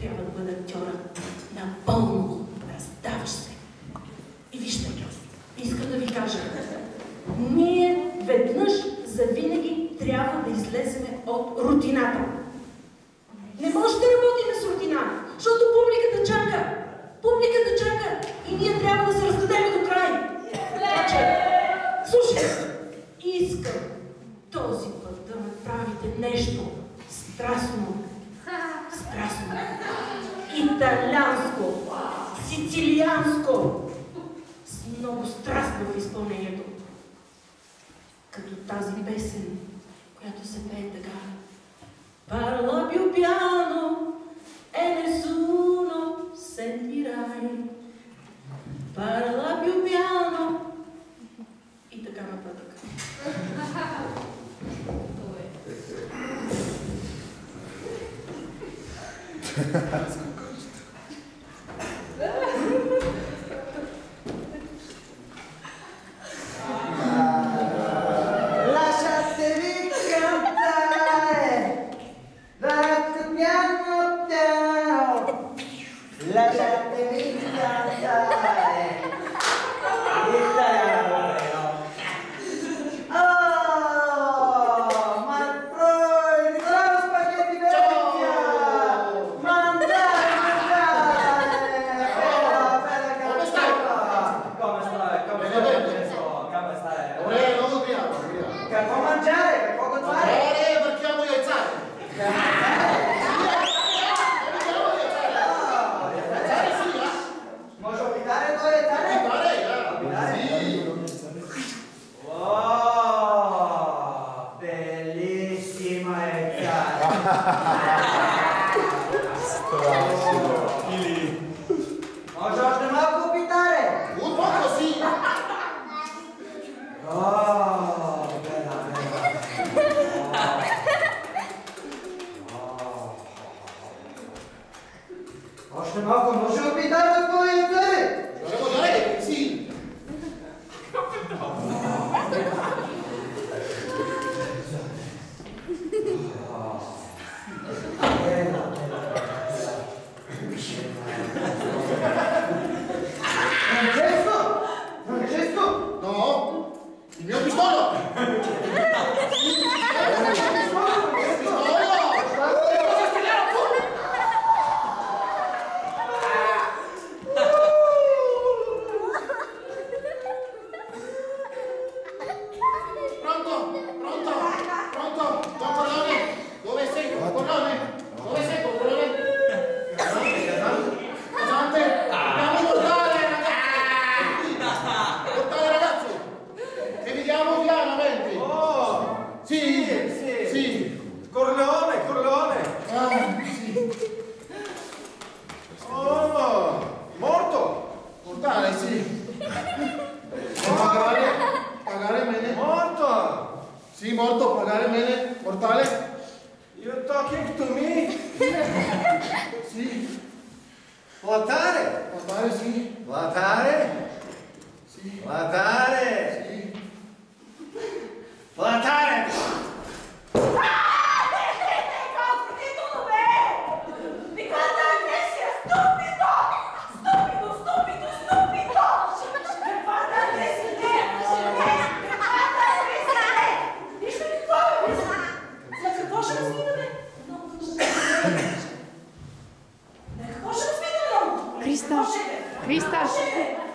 трябва да бъде актьора. Напълно раздаваш се. И вижте, искам да ви кажа, ние веднъж завинаги трябва да излеземе от рутината. Не може да работим с рутина, защото публиката чака. Публиката чака и ние трябва да се раздадем до край. Така че, слушайте, искам този път да направите нещо страстно, италианско, сицилианско, с много страст в изпълнението. Като тази песен, която се пее така. Parla più piano e nessuno sentirai. Parla più piano и така нататък. Криста!